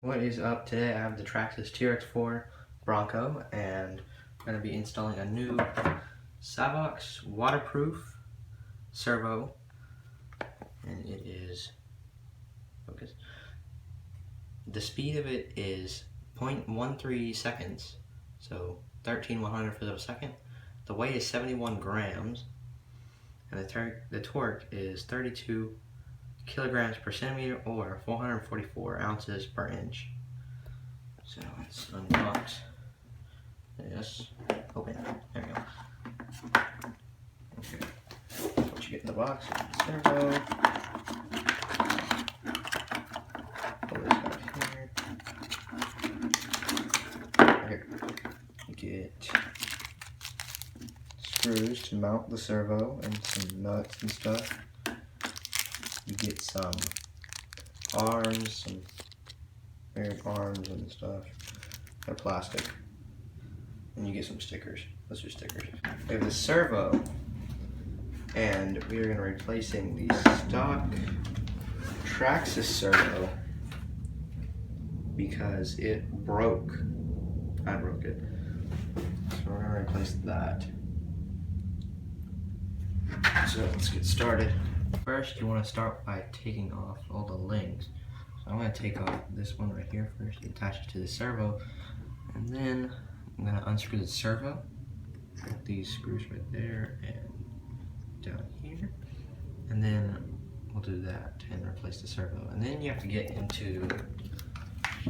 What is up? Today I have the Traxxas TRX4 Bronco, and I'm going to be installing a new Savox waterproof servo, and it is, focus, the speed of it is 0.13 seconds, so 13/100th of a second. The weight is 71 grams, and the torque is 32 kilograms per centimeter, or 444 ounces per inch. So let's unbox this. Open it. There we go. Okay. That's what you get in the box. Servo. Pull this out here. Here. You get screws to mount the servo and some nuts and stuff. You get some arms, some weird arms and stuff. They're plastic. And you get some stickers. Those are stickers. We have the servo, and we are going to be replacing the stock Traxxas servo because it broke. I broke it. So we're going to replace that. So let's get started. First, you want to start by taking off all the links. So I'm going to take off this one right here first, attach it to the servo, and then I'm going to unscrew the servo. Put these screws right there and down here, and then we'll do that and replace the servo. And then you have to get into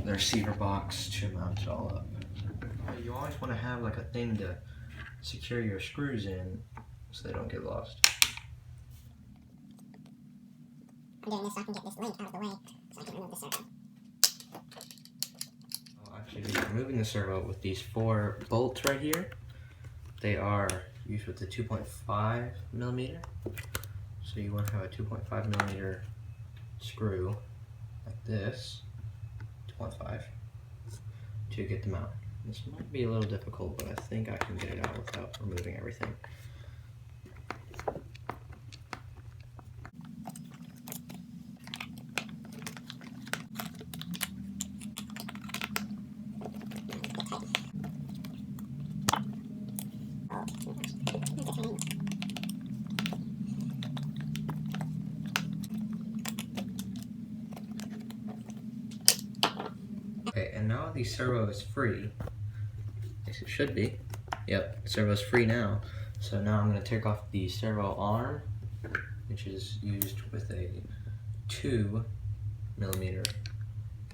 the receiver box to mount it all up. You always want to have like a thing to secure your screws in so they don't get lost. I'm doing this so I can get this link out of the way so I can remove the servo. I'll actually be removing the servo with these 4 bolts right here. They are used with the 2.5 millimeter. So you want to have a 2.5 millimeter screw like this, 2.5, to get them out. This might be a little difficult, but I think I can get it out without removing everything. Okay, and now the servo is free. At least it should be. Yep, the servo is free now. So now I'm going to take off the servo arm, which is used with a 2 millimeter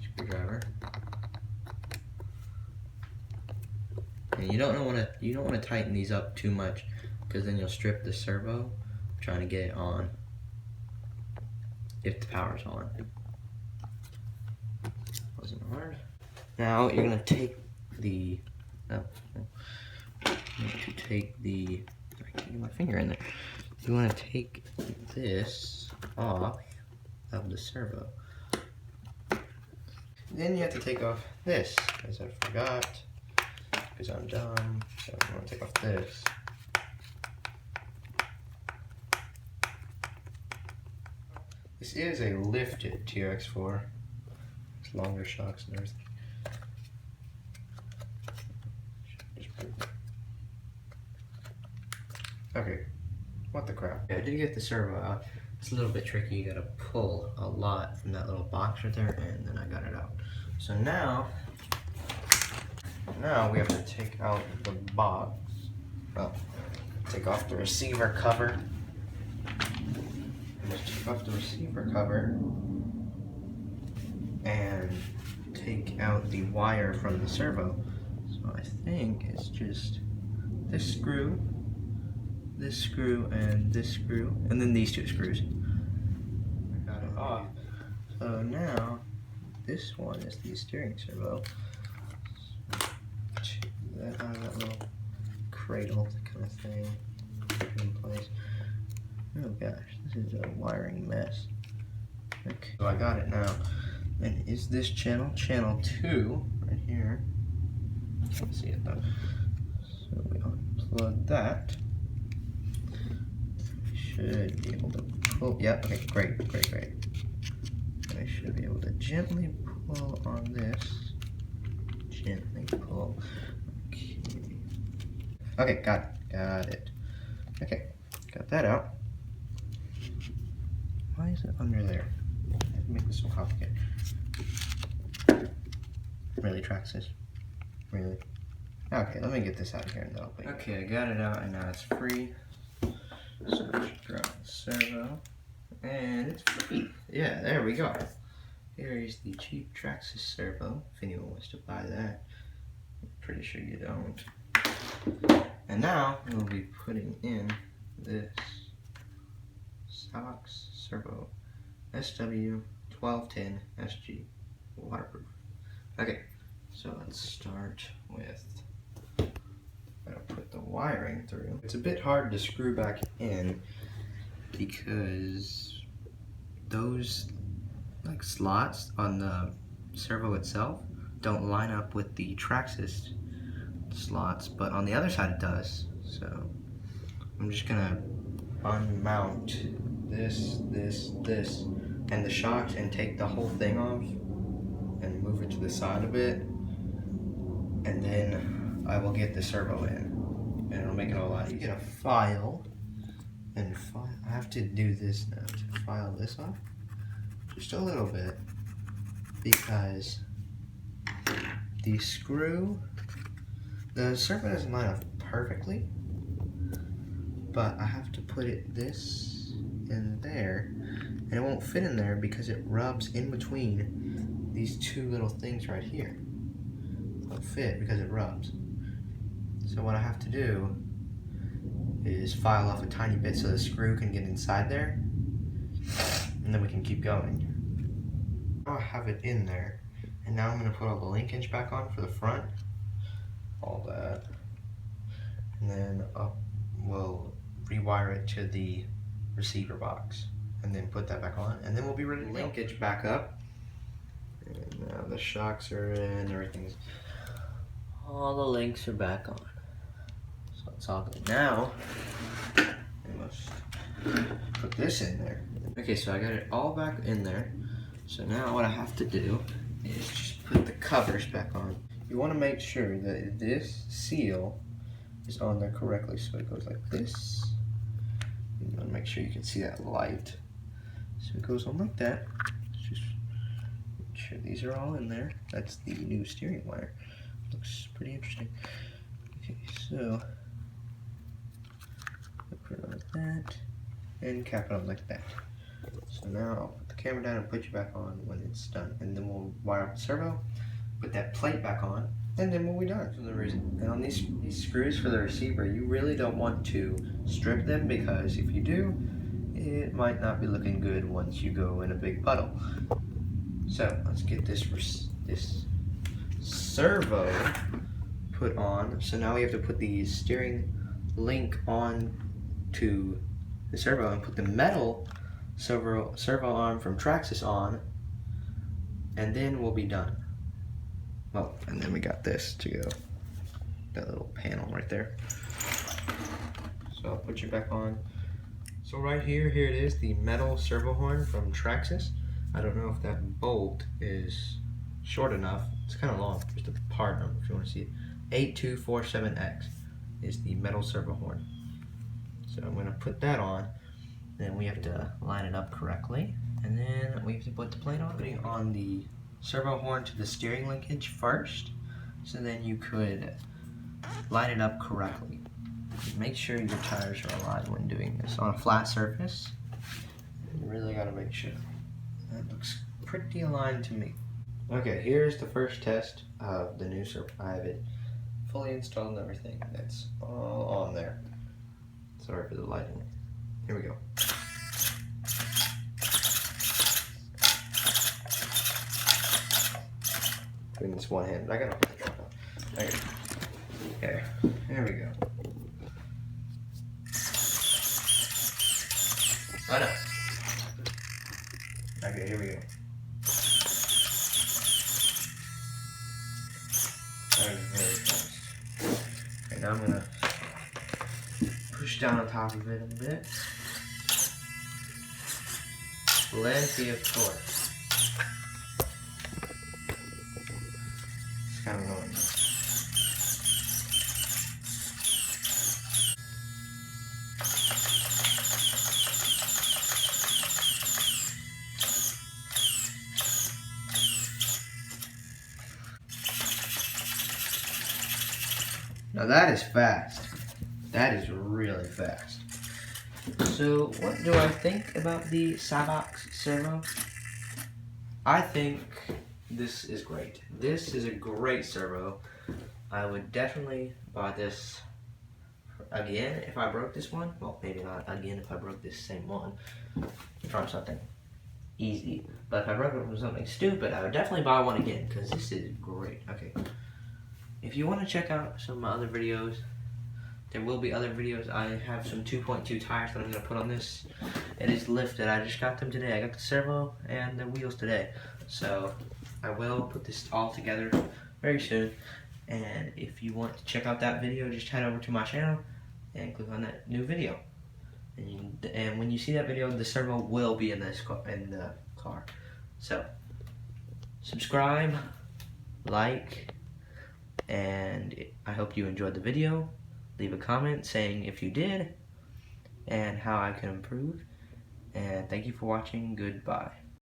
screwdriver. And you don't want to tighten these up too much, because then you'll strip the servo trying to get it on if the power's on. Wasn't hard. Now you're gonna take the I can't get my finger in there. You want to take this off of the servo. Then you have to take off this, because I forgot, because I'm dumb. So I'm going to take off this. This is a lifted TRX4. It's longer shocks and everything. Okay, what the crap. Yeah, I did get the servo out. It's a little bit tricky. You gotta pull a lot from that little box right there, and then I got it out. So now we have to take out the box. Well, take off the receiver cover. Just take off the receiver cover and take out the wire from the servo. So I think it's just this screw, and this screw, and then these 2 screws. I got it off. So now this one is the steering servo. That out of that little cradle kind of thing in place. Oh gosh, this is a wiring mess. Okay, so I got it now. And is this channel 2 right here? Can't see it though. So we unplug that. We should be able to pull. Yeah, okay, great. I should be able to gently pull on this. Gently pull. Okay, got it. Okay, got that out. Why is it under there? Make this so complicated. Really, Traxxas? Really? Okay, let me get this out of here and that'll be. Okay, I got it out and now it's free. So I should drop the servo. And it's free. Yeah, there we go. Here is the cheap Traxxas servo. If anyone wants to buy that. I'm pretty sure you don't. And now we'll be putting in this Savox servo SW1210 SG waterproof. Okay, so let's start with, I'm gonna put the wiring through. It's a bit hard to screw back in because those like slots on the servo itself don't line up with the Traxxas slots, but on the other side it does. So I'm just gonna unmount this, and the shocks and take the whole thing off and move it to the side a bit, and then I will get the servo in and it'll make it a lot easier. Get a file and I have to do this now to file this off just a little bit because the servo doesn't line up perfectly, but I have to put this in there and it won't fit in there because it rubs in between these two little things right here. It won't fit because it rubs. So what I have to do is file off a tiny bit so the screw can get inside there, and then we can keep going. Now I have it in there, and now I'm going to put all the linkage back on for the front, all that, and then we'll rewire it to the receiver box, and then put that back on, and then we'll be ready to linkage back up. And now the shocks are in, everything's, all the links are back on. So it's all good. Now, I must put this in there. Okay, so I got it all back in there. So now what I have to do is just put the covers back on. You want to make sure that this seal is on there correctly. So it goes like this. You want to make sure you can see that light. So it goes on like that. Just make sure these are all in there. That's the new steering wire. Looks pretty interesting. Okay, so put it on like that and cap it on like that. So now I'll put the camera down and put you back on when it's done, and then we'll wire up the servo, put that plate back on, and then we'll be done. For the reason, and on these screws for the receiver, you really don't want to strip them because if you do, it might not be looking good once you go in a big puddle. So let's get this servo put on. So now we have to put the steering link on to the servo and put the metal servo arm from Traxxas on, and then we'll be done. Well, and then we got this to go, that little panel right there. So I'll put you back on. So right here it is, the metal servo horn from Traxxas. I don't know if that bolt is short enough. It's kind of long. Just a part number if you want to see it. 8247X is the metal servo horn. So I'm going to put that on. Then we have to line it up correctly, and then we have to put the plate on. Putting on the servo horn to the steering linkage first, so then you could line it up correctly. Make sure your tires are aligned when doing this on a flat surface. You really got to make sure. That looks pretty aligned to me. Okay, here's the first test of the new servo. I have it fully installed and everything. That's all on there. Sorry for the lighting. Here we go. Doing this one hand. I gotta put the drop on. Okay, there we go. I know. Okay, here we go. That was very fast. Okay, now I'm gonna push down on top of it a bit. Plenty of torque. kind of annoying. Now that is fast. That is really fast. So what do I think about the Savox servo? I think this is great. This is a great servo. I would definitely buy this again if I broke this one. Well, maybe not again if I broke this same one from something easy. But if I broke it from something stupid, I would definitely buy one again because this is great. Okay. If you want to check out some of my other videos, there will be other videos. I have some 2.2 tires that I'm going to put on this. It is lifted. I just got them today. I got the servo and the wheels today. So I will put this all together very soon. And if you want to check out that video, just head over to my channel and click on that new video. And when you see that video, the servo will be in the car. So subscribe, like, and I hope you enjoyed the video. Leave a comment saying if you did and how I can improve. And thank you for watching. Goodbye.